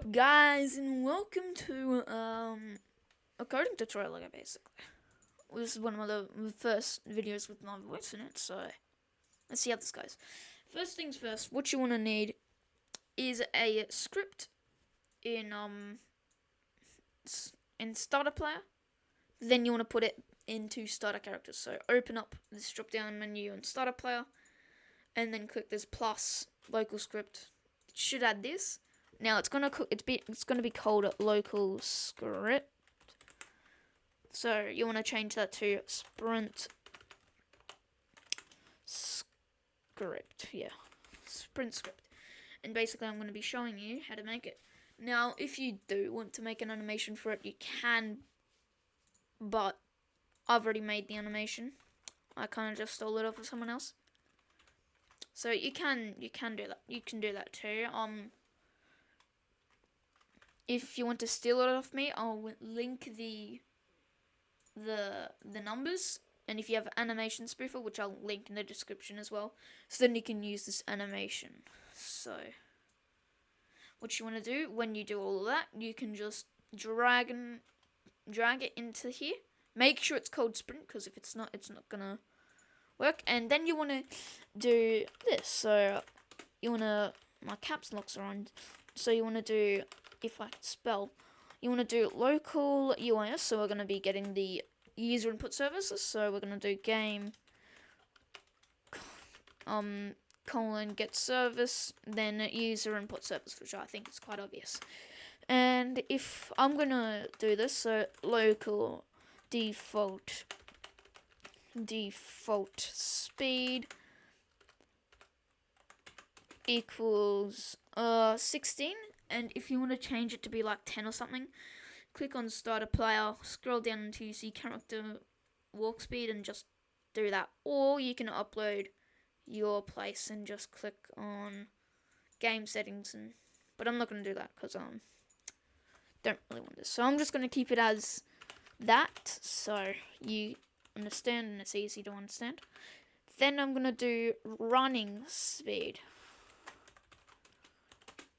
up, guys, and welcome to a coding tutorial, basically. This is one of the first videos with my voice in it, so let's see how this goes. First things first, what you want to need is a script in Starter Player. Then you want to put it into Starter Character. So open up this drop-down menu in Starter Player, and then click this plus local script. It should add this. Now it's gonna be called local script. So you want to change that to sprint script. Yeah, sprint script. And basically, I'm going to be showing you how to make it. Now, if you do want to make an animation for it, you can. But I've already made the animation. I kind of just stole it off of someone else. So you can do that. You can do that too. If you want to steal it off me, I'll link the numbers, and if you have animation spoofer, which I'll link in the description as well, so then you can use this animation. So what you want to do when you do all of that, you can just drag it into here. Make sure it's called sprint, because if it's not gonna work. And then you want to do this. So you want to, my caps locks are on, so you want to do, if I can spell, you want to do local UIS, so we're going to be getting the user input services, so we're going to do game get service, then user input service, which I think is quite obvious. And if I'm going to do this, so local default speed equals 16, and if you want to change it to be like 10 or something, click on Starter Player, scroll down until you see character walk speed, and just do that. Or you can upload your place and just click on game settings, but I'm not going to do that because don't really want this. So I'm just going to keep it as that, so you understand and it's easy to understand. Then I'm going to do running speed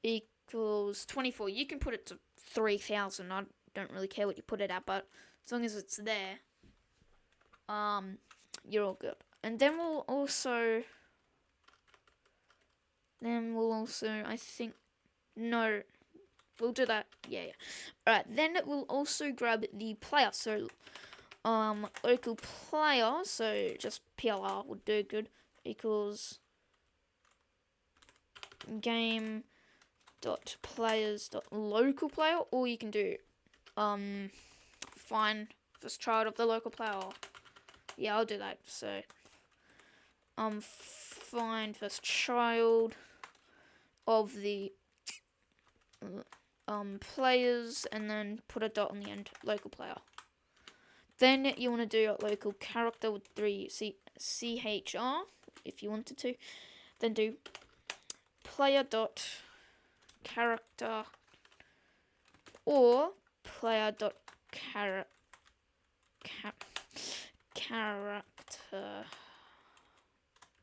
equals 24. You can put it to 3000. I don't really care what you put it at, but as long as it's there, you're all good. And then we'll also, I think, no, we'll do that. Yeah. Alright, then it will also grab the player. So, local player, so just plr would do good, equals game dot players dot local player, or you can do find first child of the local player. Yeah, I'll do that. So find first child of the players, and then put a dot on the end, local player. Then you want to do a local character with 3 CHR if you wanted to. Then do player dot character or player dot character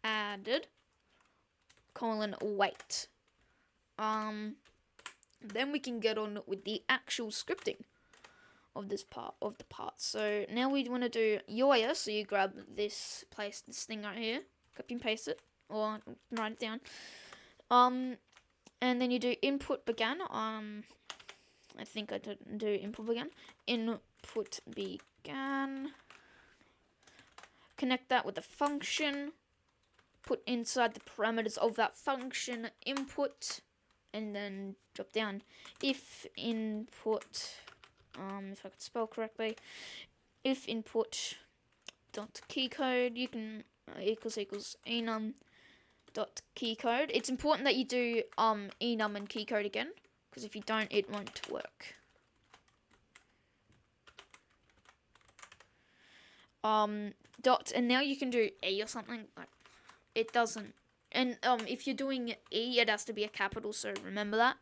added (wait). Then we can get on with the actual scripting of this part So now we want to do UIS, so you grab this thing right here, copy and paste it, or write it down. And then you do InputBegan. I think I didn't do InputBegan. InputBegan. Connect that with the function. Put inside the parameters of that function input, and then drop down. If input, if I could spell correctly, if input.KeyCode, you can equals Enum.KeyCode. It's important that you do enum and keycode again, because if you don't, it won't work. Dot, and now you can do E or something. Like, it doesn't. And if you're doing E, it has to be a capital, so remember that.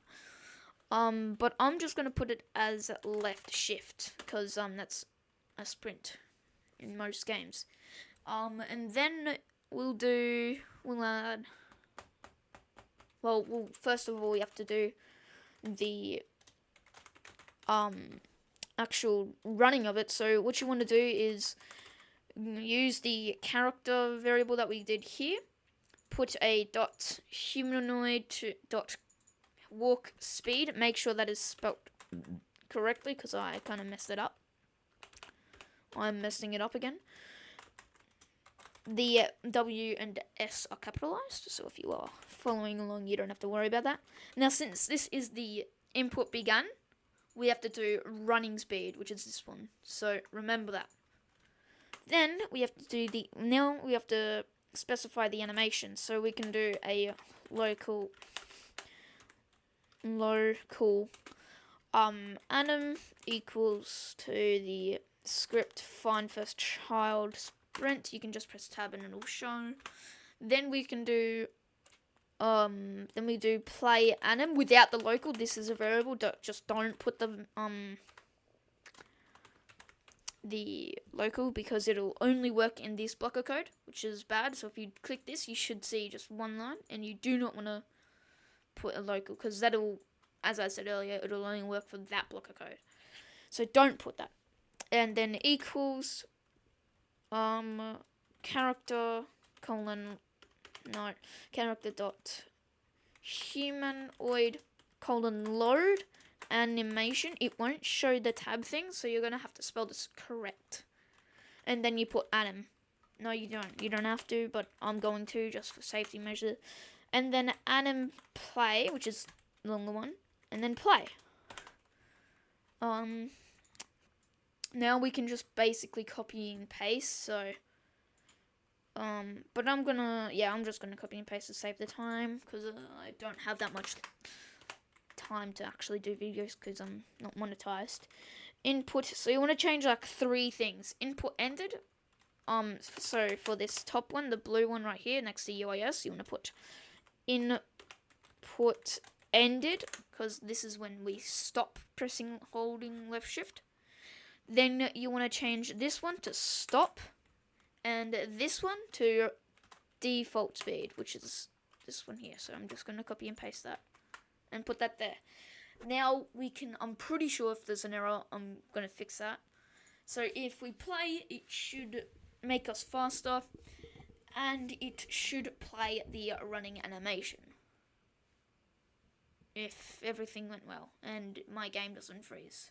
But I'm just gonna put it as LeftShift, because that's a sprint in most games. And then we'll add. Well, first of all, we have to do the actual running of it. So what you want to do is use the character variable that we did here, put a .humanoid to .walk speed, make sure that is spelt correctly because I kind of messed it up. I'm messing it up again. The W and S are capitalized, so if you are following along, you don't have to worry about that. Now, since this is the InputBegan, we have to do runningSpeed, which is this one. So remember that. Then we have to do now we have to specify the animation. So we can do a local Enum equals to the script FindFirstChild sprint. You can just press tab and it'll show. Then we can do then we do play Enum without the local. This is a variable. Just don't put the local because it'll only work in this block of code, which is bad. So if you click this, you should see just one line, and you do not want to put a local because that'll, as I said earlier, it'll only work for that block of code. So don't put that. And then equals character dot humanoid load animation. It won't show the tab thing, so you're gonna have to spell this correct. And then you put Enum. No, you don't. You don't have to, but I'm going to just for safety measure. And then Enum play, which is the longer one, and then play. Now we can just basically copy and paste. So, but I'm just gonna copy and paste to save the time because I don't have that much time to actually do videos because I'm not monetized. Input. So you want to change like 3 things. Input ended. So for this top one, the blue one right here next to UIS, you want to put input ended because this is when we stop holding left shift. Then you want to change this one to stop and this one to default speed, which is this one here. So I'm just going to copy and paste that and put that there. Now I'm pretty sure if there's an error, I'm going to fix that. So if we play, it should make us faster and it should play the running animation. If everything went well and my game doesn't freeze.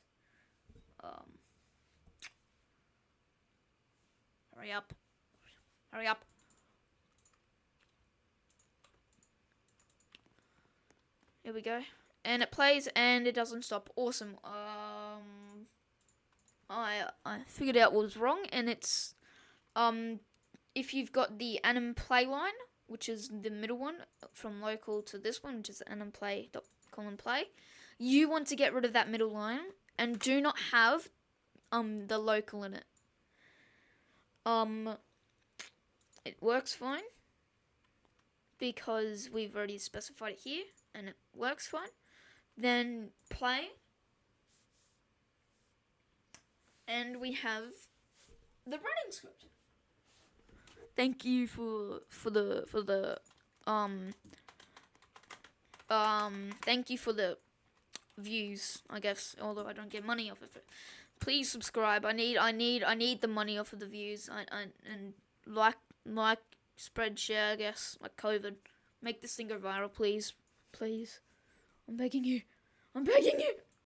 Hurry up. Hurry up. Here we go. And it plays and it doesn't stop. Awesome. I figured out what was wrong, and it's if you've got the Enum play line, which is the middle one from local to this one, which is Enum play, you want to get rid of that middle line and do not have the local in it. It works fine because we've already specified it here and it works fine. Then play, and we have the running script. Thank you for the thank you for the views, I guess, although I don't get money off of it. Please subscribe. I need the money off of the views. And like, spread, share, I guess, like COVID. Make this thing go viral, please. Please. I'm begging you.